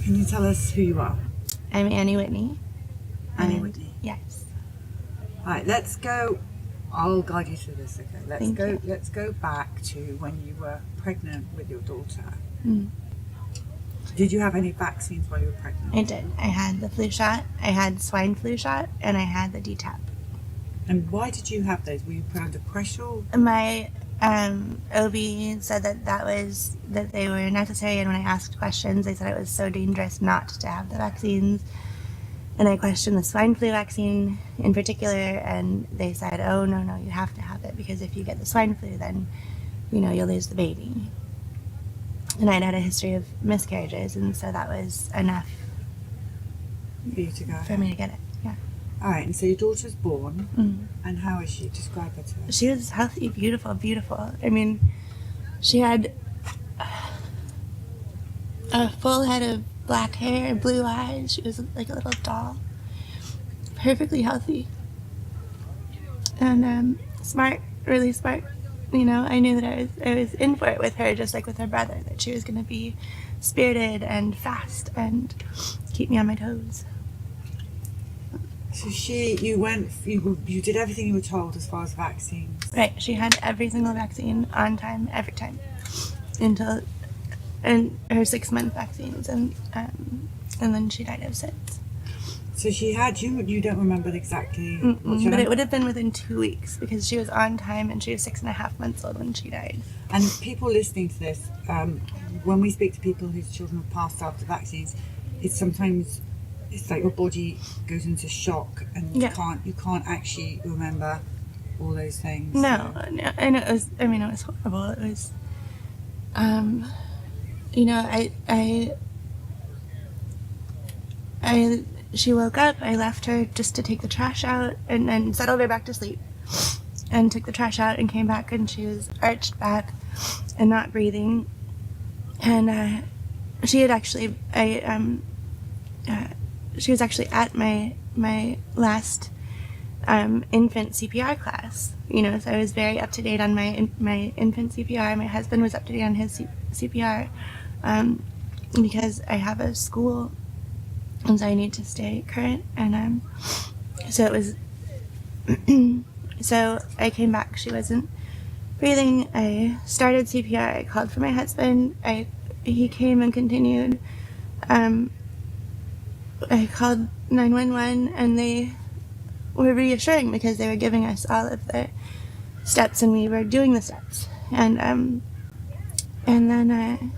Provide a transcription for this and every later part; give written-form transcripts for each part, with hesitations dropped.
Can you tell us who you are? I'm Annie Whitney. Annie Whitney. Yes. All right, let's go. I'll guide you through this, okay? Thank you. Let's go back to when you were pregnant with your daughter. Mm. Did you have any vaccines while you were pregnant? I did. I had the flu shot, I had swine flu shot, and I had the DTaP. And why did you have those? Were you put under pressure? My OB said that they were necessary, and when I asked questions, they said it was so dangerous not to have the vaccines. And I questioned the swine flu vaccine in particular, and they said, oh, no, you have to have it, because if you get the swine flu, then, you'll lose the baby. And I'd had a history of miscarriages, and so that was enough For you to go for me to get it, yeah. All right, and so your daughter's born, Mm. and how is she? Describe her to us. She was healthy, beautiful. I mean, she had a full head of black hair, blue eyes. She was like a little doll. Perfectly healthy. And smart, really smart. I knew that I was in for it with her, just like with her brother, that she was going to be spirited and fast and keep me on my toes. So you did everything you were told as far as vaccines. Right, she had every single vaccine on time, every time, and her 6-month vaccines, and then she died of SIDS. So she had you don't remember exactly. But it would have been within 2 weeks, because she was on time and she was 6.5 months old when she died. And people listening to this, when we speak to people whose children have passed after vaccines, it's like your body goes into shock, and you can't actually remember all those things. No, and it was horrible. It was, she woke up, I left her just to take the trash out, and then settled her back to sleep, and took the trash out and came back, and she was arched back and not breathing. And she was actually at my last infant CPR class, so I was very up to date on my infant CPR. My husband was up to date on his CPR, because I have a school, and so I need to stay current. And so it was so I came back, she wasn't breathing. I started CPR, I called for my husband, he came and continued. I called 911, and they were reassuring, because they were giving us all of the steps, and we were doing the steps. And then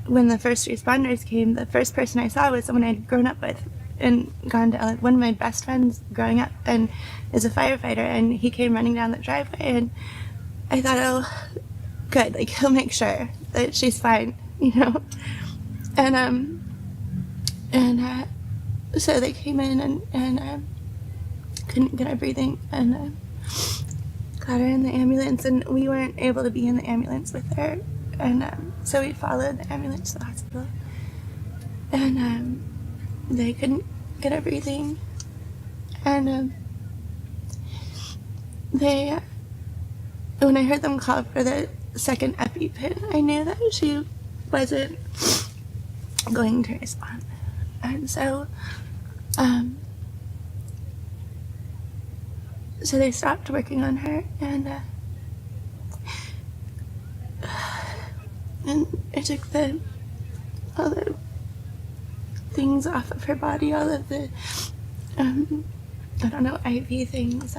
when the first responders came, the first person I saw was someone I'd grown up with and gone to, one of my best friends growing up, and is a firefighter, and he came running down the driveway, and I thought, oh, good, like, he'll make sure that she's fine, and so they came in and couldn't get her breathing, and got her in the ambulance, and we weren't able to be in the ambulance with her, and so we followed the ambulance to the hospital, and they couldn't get her breathing, and when I heard them call for the second EpiPen, I knew that she wasn't going to respond. And so they stopped working on her, and I took all the things off of her body, all of the IV things,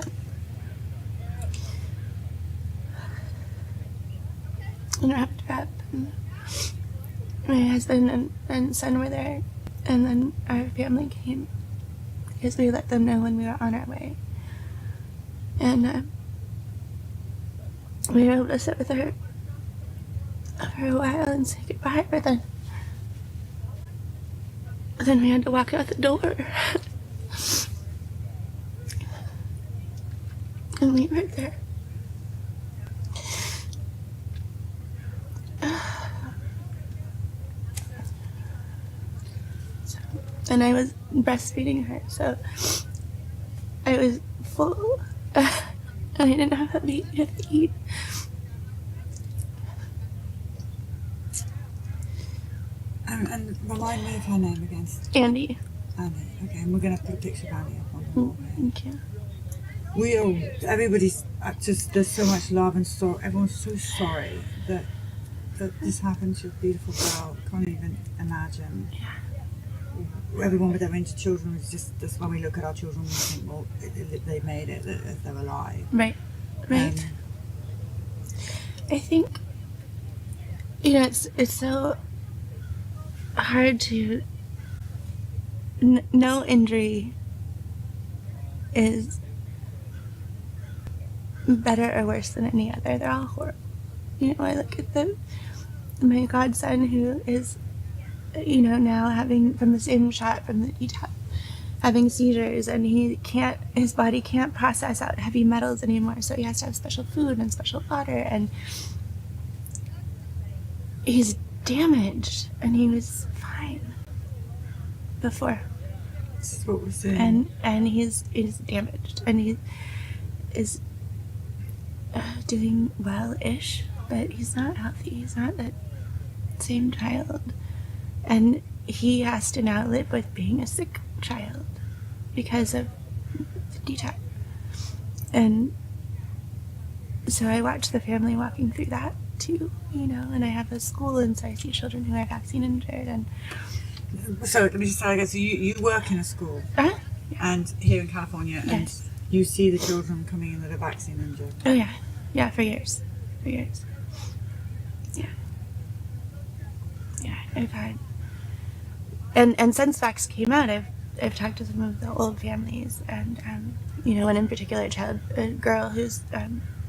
and wrapped her up. And my husband and son were there, and then our family came, because we let them know when we were on our way. And we were able to sit with her for a while and say goodbye, but then we had to walk out the door and leave her there. And I was breastfeeding her, so I was full, and I didn't have a baby to feed. And remind me of her name again. Andy. Annie. Okay, and we're going to put a picture of Annie up on the wall. Thank you. Everybody's just, there's so much love and sorrow. Everyone's so sorry that this happened to a beautiful girl. Can't even imagine. Yeah. Everyone with their own children is just when we look at our children, we think, well, they've made it, that they're alive. Right. Right. I think, it's so hard to. No injury is better or worse than any other. They're all horrible. I look at my godson who is, now having from the same shot from the ETAP, having seizures, and his body can't process out heavy metals anymore, so he has to have special food and special water, and he's damaged, and he was fine before. This is what we're saying. And he's damaged, and he is doing well-ish, but he's not healthy. He's not that same child, and he has to now live with being a sick child because of the DTaP. And so I watch the family walking through that too, and I have a school, and so I see children who are vaccine injured. And so let me just say again, so you work in a school, yeah. and here in California, and Yes. you see the children coming in that are vaccine injured. Oh yeah, for years. Yeah. I've had, and since Vaxxed came out, I've talked to some of the old families, and one in particular, a girl who's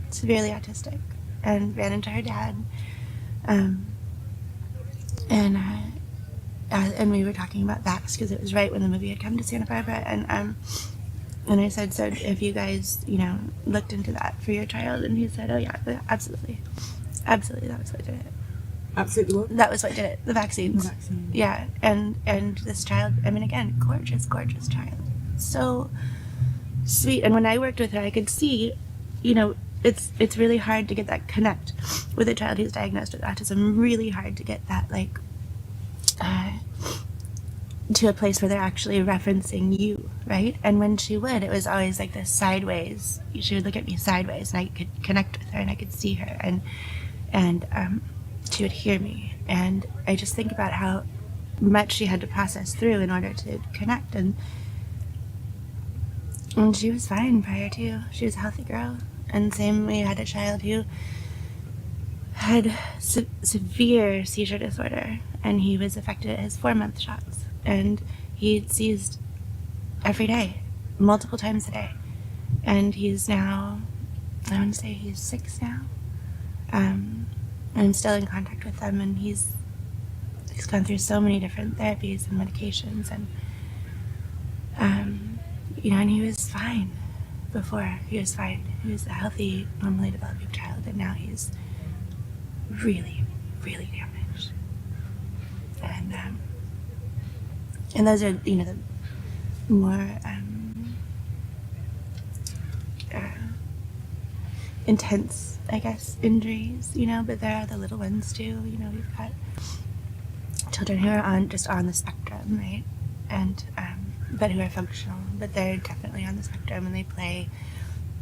severely autistic, and ran into her dad, and we were talking about Vaxxed because it was right when the movie had come to Santa Barbara, and I said, so have you guys, looked into that for your child? And he said, oh yeah, absolutely, that was what did it. Absolutely what? That was what did it. The vaccines. The vaccine. Yeah, and this child, again, gorgeous child, so sweet. And when I worked with her, I could see, it's really hard to get that connect with a child who's diagnosed with autism. Really hard to get that to a place where they're actually referencing you, right? And when she would, it was always like this sideways. She would look at me sideways, and I could connect with her, and I could see her, and she would hear me. And I just think about how much she had to process through in order to connect, and she was fine prior to. She was a healthy girl. And same, we had a child who had severe seizure disorder, and he was affected at his 4-month shots, and he seized every day, multiple times a day, and he's now, I want to say he's 6 now. I'm still in contact with him, and he's gone through so many different therapies and medications, and and he was fine before. He was fine. He was a healthy, normally developing child, and now he's really, really damaged. And those are, the more intense, I guess, injuries, but there are the little ones too. We've got children who are just on the spectrum, right? And but who are functional, but they're definitely on the spectrum, and they play,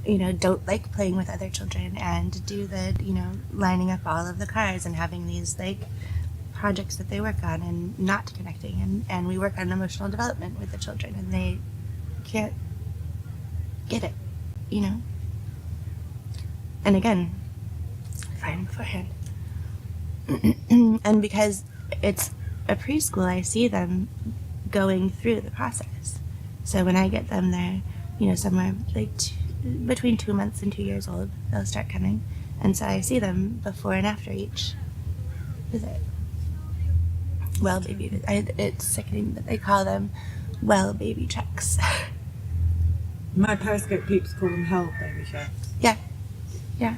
don't like playing with other children, and do the, lining up all of the cars and having these projects that they work on, and not connecting, and we work on emotional development with the children, and they can't get it, and again, fine beforehand. And because it's a preschool, I see them going through the process. So when I get them there, somewhere between 2 months and 2 years old, they'll start coming. And so I see them before and after each visit. Well baby, it's sickening that they call them well baby checks. My Periscope peeps call them hell baby checks. Yeah.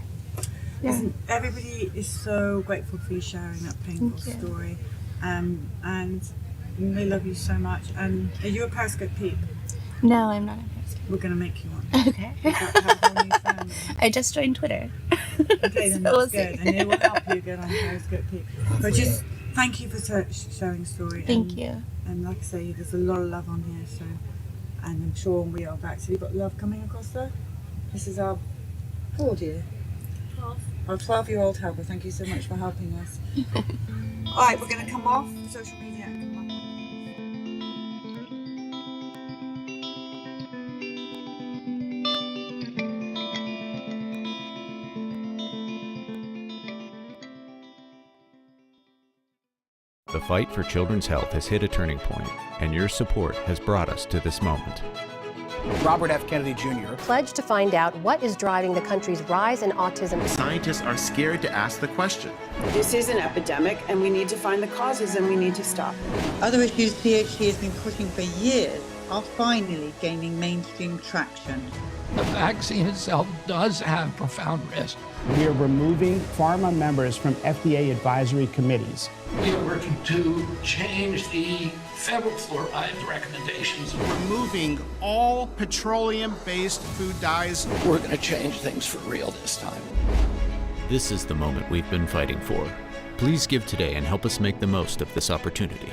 Listen, everybody is so grateful for you sharing that painful story, and they love you so much. And are you a Periscope peep? No, I'm not a Periscope. We're going to make you one. Okay. Family. I just joined Twitter. Okay, then So that's good, and it will help you get on Periscope peep. But just thank you for sharing the story. Thank you. And like I say, there's a lot of love on here, so, and I'm sure when we are Vaxxed, we've got love coming across there. This is our 12 our 12-year-old helper. Thank you so much for helping us. All right, we're going to come off social media and come on. The fight for children's health has hit a turning point, and your support has brought us to this moment. Robert F. Kennedy Jr. pledged to find out what is driving the country's rise in autism. Scientists are scared to ask the question. This is an epidemic, and we need to find the causes, and we need to stop it. Other issues CHC has been pushing for years are finally gaining mainstream traction. The vaccine itself does have profound risk. We are removing pharma members from FDA advisory committees. We are working to change the federal fluoride recommendations. Removing all petroleum-based food dyes. We're going to change things for real this time. This is the moment we've been fighting for. Please give today and help us make the most of this opportunity.